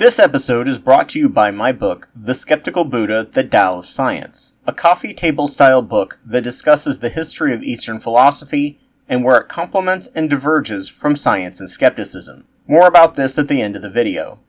This episode is brought to you by my book, The Skeptical Buddha, The Tao of Science, a coffee table-style book that discusses the history of Eastern philosophy and where it complements and diverges from science and skepticism. More about this at the end of the video.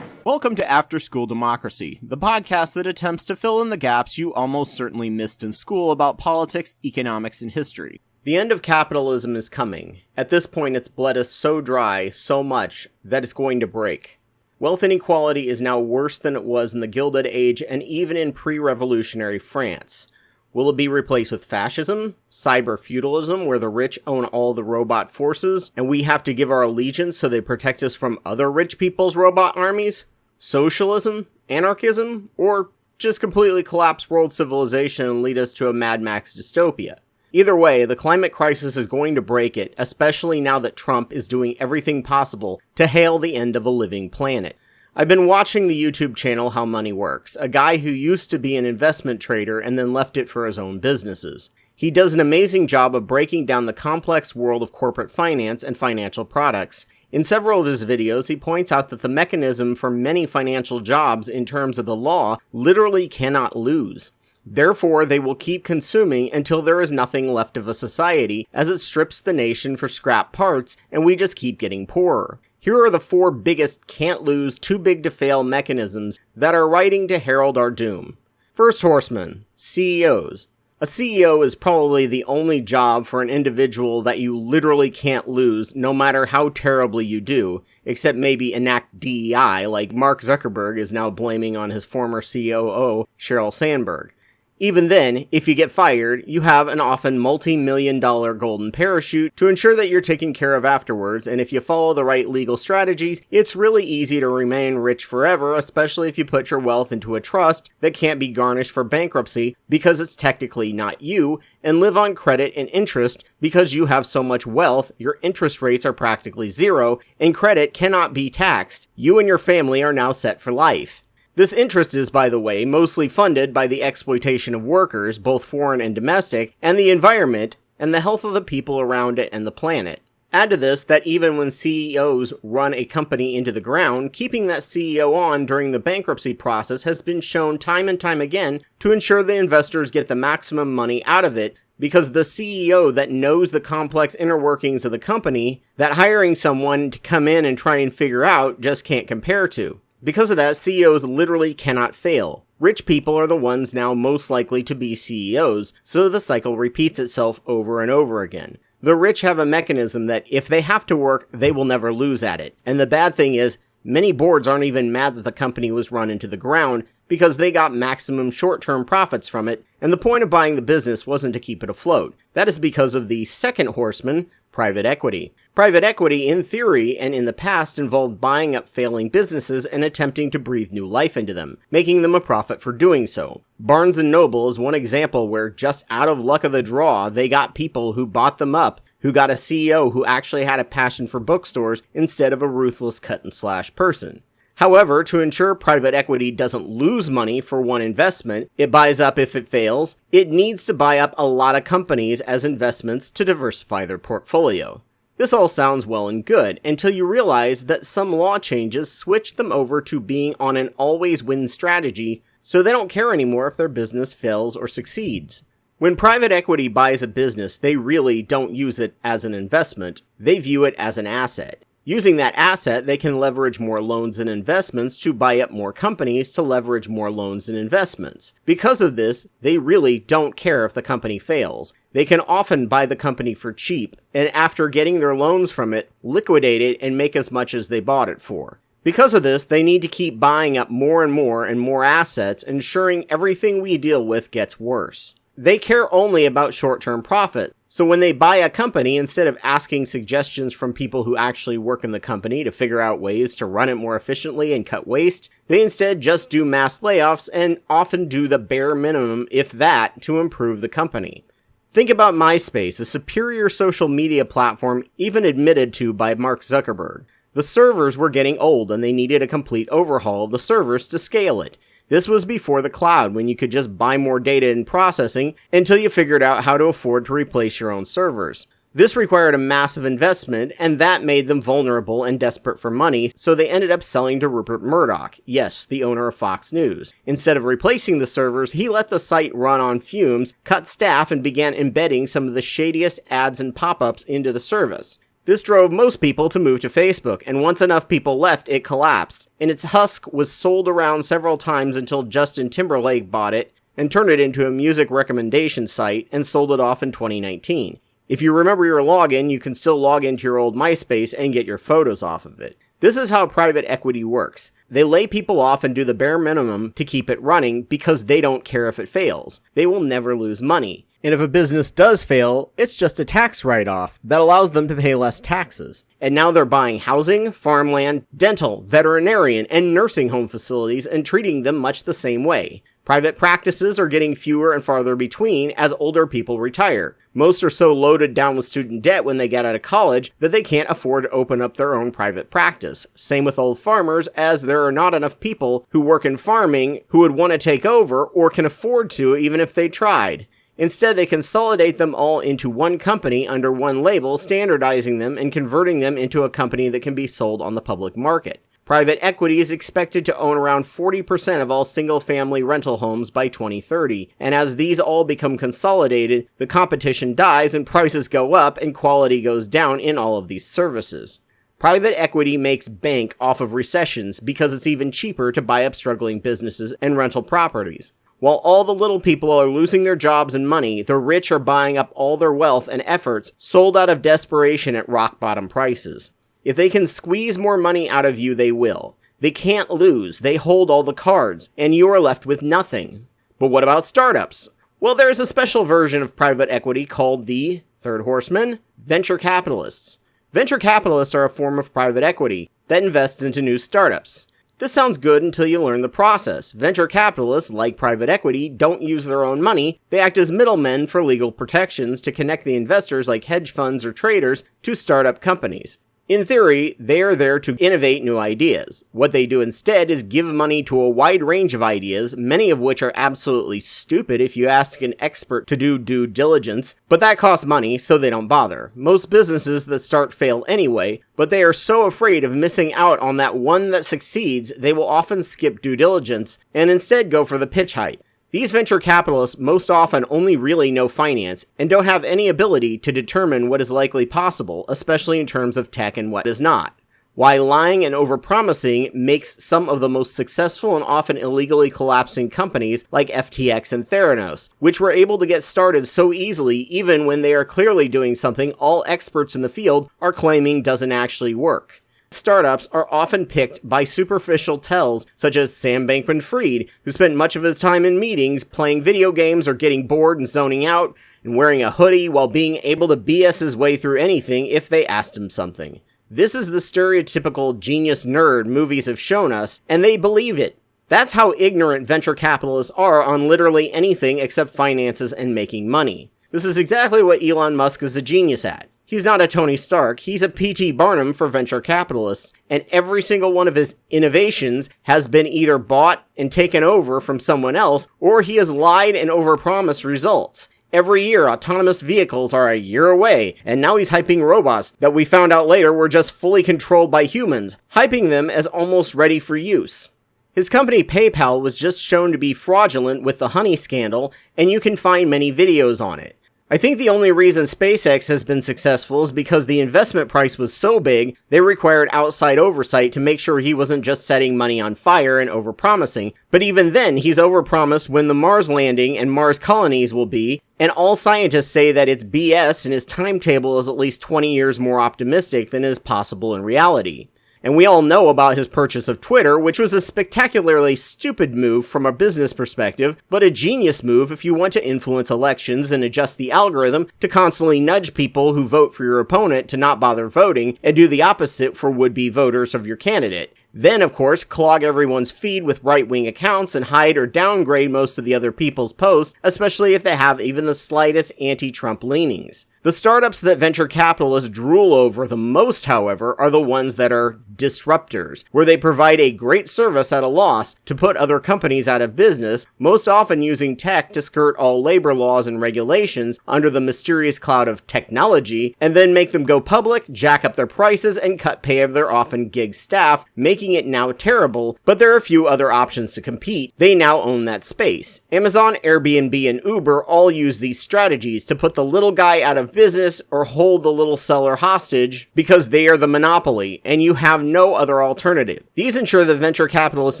Welcome to After School Democracy, the podcast that attempts to fill in the gaps you almost certainly missed in school about politics, economics, and history. The end of capitalism is coming. At this point, it's bled us so dry, so much, that it's going to break. Wealth inequality is now worse than it was in the Gilded Age and even in pre-revolutionary France. Will it be replaced with fascism, cyber-feudalism, where the rich own all the robot forces, and we have to give our allegiance so they protect us from other rich people's robot armies? Socialism? Anarchism? Or just completely collapse world civilization and lead us to a Mad Max dystopia? Either way, the climate crisis is going to break it, especially now that Trump is doing everything possible to hail the end of a living planet. I've been watching the YouTube channel How Money Works, a guy who used to be an investment trader and then left it for his own businesses. He does an amazing job of breaking down the complex world of corporate finance and financial products. In several of his videos, he points out that the mechanism for many financial jobs in terms of the law literally cannot lose. Therefore, they will keep consuming until there is nothing left of a society, as it strips the nation for scrap parts, and we just keep getting poorer. Here are the 4 biggest can't-lose, too-big-to-fail mechanisms that are writing to herald our doom. First horseman, CEOs. A CEO is probably the only job for an individual that you literally can't lose, no matter how terribly you do, except maybe enact DEI, like Mark Zuckerberg is now blaming on his former COO, Sheryl Sandberg. Even then, if you get fired, you have an often multi-million-dollar golden parachute to ensure that you're taken care of afterwards, and if you follow the right legal strategies, it's really easy to remain rich forever, especially if you put your wealth into a trust that can't be garnished for bankruptcy because it's technically not you, and live on credit and interest because you have so much wealth, your interest rates are practically zero, and credit cannot be taxed. You and your family are now set for life. This interest is, by the way, mostly funded by the exploitation of workers, both foreign and domestic, and the environment, and the health of the people around it and the planet. Add to this that even when CEOs run a company into the ground, keeping that CEO on during the bankruptcy process has been shown time and time again to ensure the investors get the maximum money out of it, because the CEO that knows the complex inner workings of the company, that hiring someone to come in and try and figure out just can't compare to. Because of that, CEOs literally cannot fail. Rich people are the ones now most likely to be CEOs, so the cycle repeats itself over and over again. The rich have a mechanism that if they have to work, they will never lose at it. And the bad thing is, many boards aren't even mad that the company was run into the ground because they got maximum short-term profits from it, and the point of buying the business wasn't to keep it afloat. That is because of the second horseman, private equity. Private equity, in theory and in the past, involved buying up failing businesses and attempting to breathe new life into them, making them a profit for doing so. Barnes & Noble is one example where, just out of luck of the draw, they got people who bought them up, who got a CEO who actually had a passion for bookstores instead of a ruthless cut-and-slash person. However, to ensure private equity doesn't lose money for one investment, it buys up if it fails, it needs to buy up a lot of companies as investments to diversify their portfolio. This all sounds well and good, until you realize that some law changes switch them over to being on an always-win strategy, so they don't care anymore if their business fails or succeeds. When private equity buys a business, they really don't use it as an investment, they view it as an asset. Using that asset, they can leverage more loans and investments to buy up more companies to leverage more loans and investments. Because of this, they really don't care if the company fails. They can often buy the company for cheap, and after getting their loans from it, liquidate it and make as much as they bought it for. Because of this, they need to keep buying up more and more assets, ensuring everything we deal with gets worse. They care only about short-term profit. So when they buy a company, instead of asking suggestions from people who actually work in the company to figure out ways to run it more efficiently and cut waste, they instead just do mass layoffs and often do the bare minimum, if that, to improve the company. Think about MySpace, a superior social media platform even admitted to by Mark Zuckerberg. The servers were getting old and they needed a complete overhaul of the servers to scale it. This was before the cloud, when you could just buy more data and processing until you figured out how to afford to replace your own servers. This required a massive investment, and that made them vulnerable and desperate for money, so they ended up selling to Rupert Murdoch, yes, the owner of Fox News. Instead of replacing the servers, he let the site run on fumes, cut staff, and began embedding some of the shadiest ads and pop-ups into the service. This drove most people to move to Facebook, and once enough people left, it collapsed, and its husk was sold around several times until Justin Timberlake bought it and turned it into a music recommendation site and sold it off in 2019. If you remember your login, you can still log into your old MySpace and get your photos off of it. This is how private equity works. They lay people off and do the bare minimum to keep it running because they don't care if it fails. They will never lose money. And if a business does fail, it's just a tax write-off that allows them to pay less taxes. And now they're buying housing, farmland, dental, veterinarian, and nursing home facilities and treating them much the same way. Private practices are getting fewer and farther between as older people retire. Most are so loaded down with student debt when they get out of college that they can't afford to open up their own private practice. Same with old farmers, as there are not enough people who work in farming who would want to take over or can afford to even if they tried. Instead, they consolidate them all into one company under one label, standardizing them and converting them into a company that can be sold on the public market. Private equity is expected to own around 40% of all single-family rental homes by 2030, and as these all become consolidated, the competition dies and prices go up and quality goes down in all of these services. Private equity makes bank off of recessions because it's even cheaper to buy up struggling businesses and rental properties. While all the little people are losing their jobs and money, the rich are buying up all their wealth and efforts sold out of desperation at rock-bottom prices. If they can squeeze more money out of you, they will. They can't lose, they hold all the cards, and you are left with nothing. But what about startups? Well, there is a special version of private equity called the third horseman, venture capitalists. Venture capitalists are a form of private equity that invests into new startups. This sounds good until you learn the process. Venture capitalists, like private equity, don't use their own money. They act as middlemen for legal protections to connect the investors like hedge funds or traders to startup companies. In theory, they are there to innovate new ideas. What they do instead is give money to a wide range of ideas, many of which are absolutely stupid if you ask an expert to do due diligence, but that costs money, so they don't bother. Most businesses that start fail anyway, but they are so afraid of missing out on that one that succeeds, they will often skip due diligence and instead go for the pitch hype. These venture capitalists most often only really know finance and don't have any ability to determine what is likely possible, especially in terms of tech and what is not. Why lying and overpromising makes some of the most successful and often illegally collapsing companies like FTX and Theranos, which were able to get started so easily even when they are clearly doing something all experts in the field are claiming doesn't actually work. Startups are often picked by superficial tells such as Sam Bankman-Fried, who spent much of his time in meetings playing video games or getting bored and zoning out and wearing a hoodie while being able to BS his way through anything if they asked him something. This is the stereotypical genius nerd movies have shown us, and they believed it. That's how ignorant venture capitalists are on literally anything except finances and making money. This is exactly what Elon Musk is a genius at. He's not a Tony Stark, he's a P.T. Barnum for venture capitalists, and every single one of his innovations has been either bought and taken over from someone else, or he has lied and overpromised results. Every year, autonomous vehicles are a year away, and now he's hyping robots that we found out later were just fully controlled by humans, hyping them as almost ready for use. His company PayPal was just shown to be fraudulent with the honey scandal, and you can find many videos on it. I think the only reason SpaceX has been successful is because the investment price was so big, they required outside oversight to make sure he wasn't just setting money on fire and overpromising. But even then, he's overpromised when the Mars landing and Mars colonies will be, and all scientists say that it's BS and his timetable is at least 20 years more optimistic than is possible in reality. And we all know about his purchase of Twitter, which was a spectacularly stupid move from a business perspective, but a genius move if you want to influence elections and adjust the algorithm to constantly nudge people who vote for your opponent to not bother voting and do the opposite for would-be voters of your candidate. Then, of course, clog everyone's feed with right-wing accounts and hide or downgrade most of the other people's posts, especially if they have even the slightest anti-Trump leanings. The startups that venture capitalists drool over the most, however, are the ones that are disruptors, where they provide a great service at a loss to put other companies out of business, most often using tech to skirt all labor laws and regulations under the mysterious cloud of technology, and then make them go public, jack up their prices, and cut pay of their often gig staff, making it now terrible, but there are a few other options to compete. They now own that space. Amazon, Airbnb, and Uber all use these strategies to put the little guy out of business or hold the little seller hostage because they are the monopoly, and you have no other alternative. These ensure that venture capitalist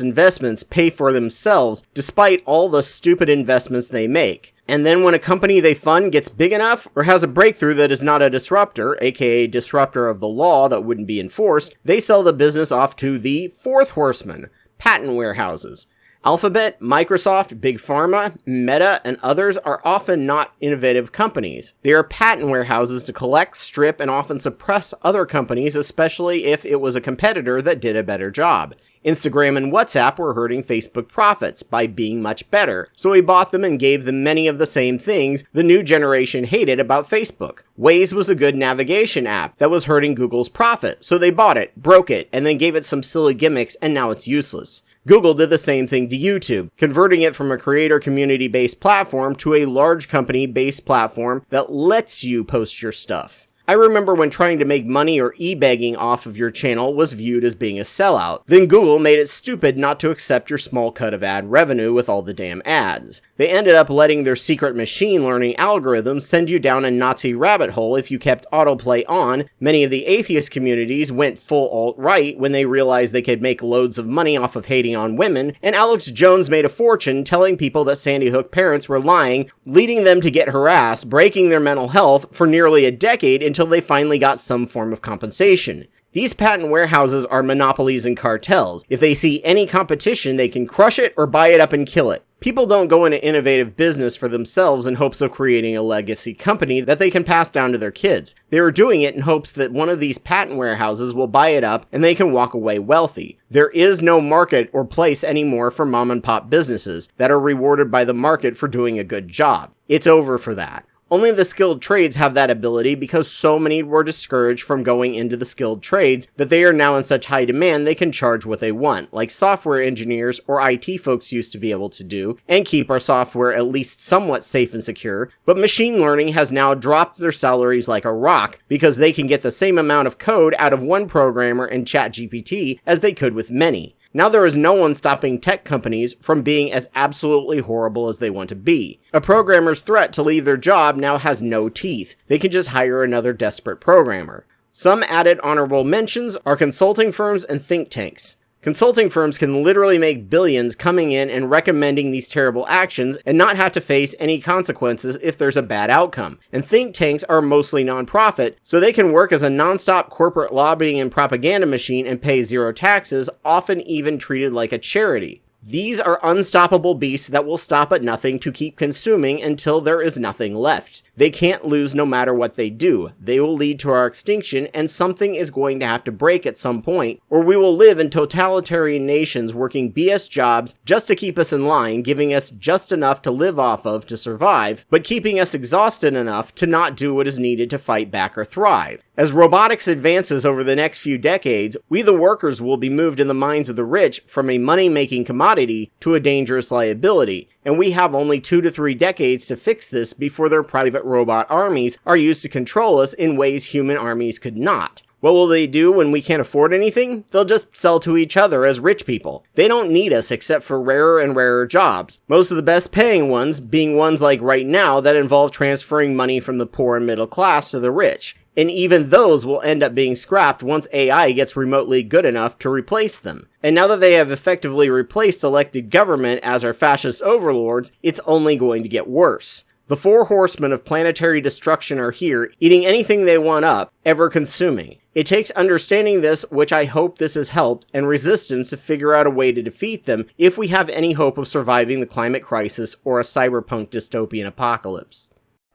investments pay for themselves despite all the stupid investments they make. And then when a company they fund gets big enough or has a breakthrough that is not a disruptor, aka disruptor of the law that wouldn't be enforced, they sell the business off to the fourth horseman, patent warehouses. Alphabet, Microsoft, Big Pharma, Meta, and others are often not innovative companies. They are patent warehouses to collect, strip, and often suppress other companies, especially if it was a competitor that did a better job. Instagram and WhatsApp were hurting Facebook profits by being much better, so we bought them and gave them many of the same things the new generation hated about Facebook. Waze was a good navigation app that was hurting Google's profit, so they bought it, broke it, and then gave it some silly gimmicks, and now it's useless. Google did the same thing to YouTube, converting it from a creator community-based platform to a large company-based platform that lets you post your stuff. I remember when trying to make money or e-begging off of your channel was viewed as being a sellout. Then Google made it stupid not to accept your small cut of ad revenue with all the damn ads. They ended up letting their secret machine learning algorithms send you down a Nazi rabbit hole if you kept autoplay on. Many of the atheist communities went full alt-right when they realized they could make loads of money off of hating on women, and Alex Jones made a fortune telling people that Sandy Hook parents were lying, leading them to get harassed, breaking their mental health for nearly a decade until they finally got some form of compensation. These patent warehouses are monopolies and cartels. If they see any competition, they can crush it or buy it up and kill it. People don't go into innovative business for themselves in hopes of creating a legacy company that they can pass down to their kids. They are doing it in hopes that one of these patent warehouses will buy it up and they can walk away wealthy. There is no market or place anymore for mom and pop businesses that are rewarded by the market for doing a good job. It's over for that. Only the skilled trades have that ability because so many were discouraged from going into the skilled trades that they are now in such high demand they can charge what they want, like software engineers or IT folks used to be able to do, and keep our software at least somewhat safe and secure, but machine learning has now dropped their salaries like a rock because they can get the same amount of code out of one programmer in ChatGPT as they could with many. Now there is no one stopping tech companies from being as absolutely horrible as they want to be. A programmer's threat to leave their job now has no teeth. They can just hire another desperate programmer. Some added honorable mentions are consulting firms and think tanks. Consulting firms can literally make billions coming in and recommending these terrible actions and not have to face any consequences if there's a bad outcome. And think tanks are mostly nonprofit, so they can work as a nonstop corporate lobbying and propaganda machine and pay zero taxes, often even treated like a charity. These are unstoppable beasts that will stop at nothing to keep consuming until there is nothing left. They can't lose no matter what they do. They will lead to our extinction, and something is going to have to break at some point, or we will live in totalitarian nations working BS jobs just to keep us in line, giving us just enough to live off of to survive, but keeping us exhausted enough to not do what is needed to fight back or thrive. As robotics advances over the next few decades, we the workers will be moved in the minds of the rich from a money-making commodity to a dangerous liability, and we have only 2 to 3 decades to fix this before their private robot armies are used to control us in ways human armies could not. What will they do when we can't afford anything? They'll just sell to each other as rich people. They don't need us except for rarer and rarer jobs. Most of the best paying ones being ones like right now that involve transferring money from the poor and middle class to the rich. And even those will end up being scrapped once AI gets remotely good enough to replace them. And now that they have effectively replaced elected government as our fascist overlords, it's only going to get worse. The 4 horsemen of planetary destruction are here, eating anything they want up, ever consuming. It takes understanding this, which I hope this has helped, and resistance to figure out a way to defeat them if we have any hope of surviving the climate crisis or a cyberpunk dystopian apocalypse.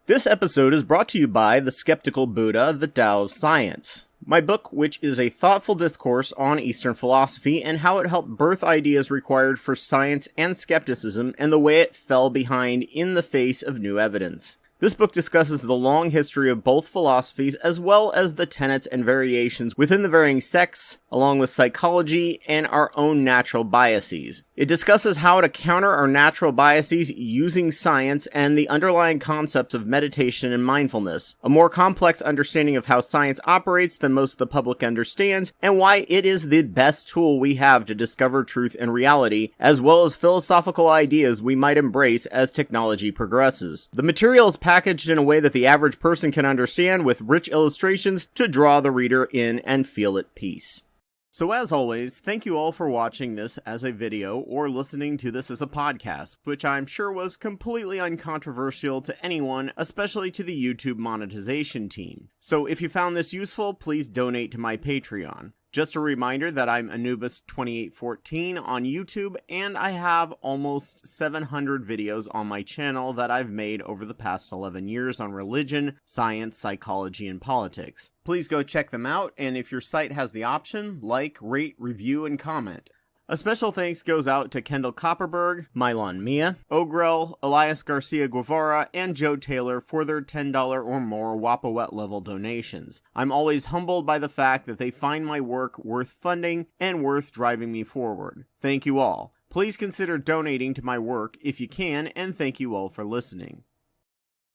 This episode is brought to you by The Skeptical Buddha, The Tao of Science, my book, which is a thoughtful discourse on Eastern philosophy and how it helped birth ideas required for science and skepticism and the way it fell behind in the face of new evidence. This book discusses the long history of both philosophies as well as the tenets and variations within the varying sects, along with psychology and our own natural biases. It discusses how to counter our natural biases using science and the underlying concepts of meditation and mindfulness, a more complex understanding of how science operates than most of the public understands, and why it is the best tool we have to discover truth and reality, as well as philosophical ideas we might embrace as technology progresses. The material is packaged in a way that the average person can understand, with rich illustrations to draw the reader in and feel at peace. So as always, thank you all for watching this as a video or listening to this as a podcast, which I'm sure was completely uncontroversial to anyone, especially to the YouTube monetization team. So if you found this useful, please donate to my Patreon. Just a reminder that I'm Anubis 2814 on YouTube, and I have almost 700 videos on my channel that I've made over the past 11 years on religion, science, psychology, and politics. Please go check them out, and if your site has the option, like, rate, review, and comment. A special thanks goes out to Kendall Copperberg, Mylon Mia, Ogrel, Elias Garcia Guevara, and Joe Taylor for their $10 or more Wapawet level donations. I'm always humbled by the fact that they find my work worth funding and worth driving me forward. Thank you all. Please consider donating to my work if you can, and thank you all for listening.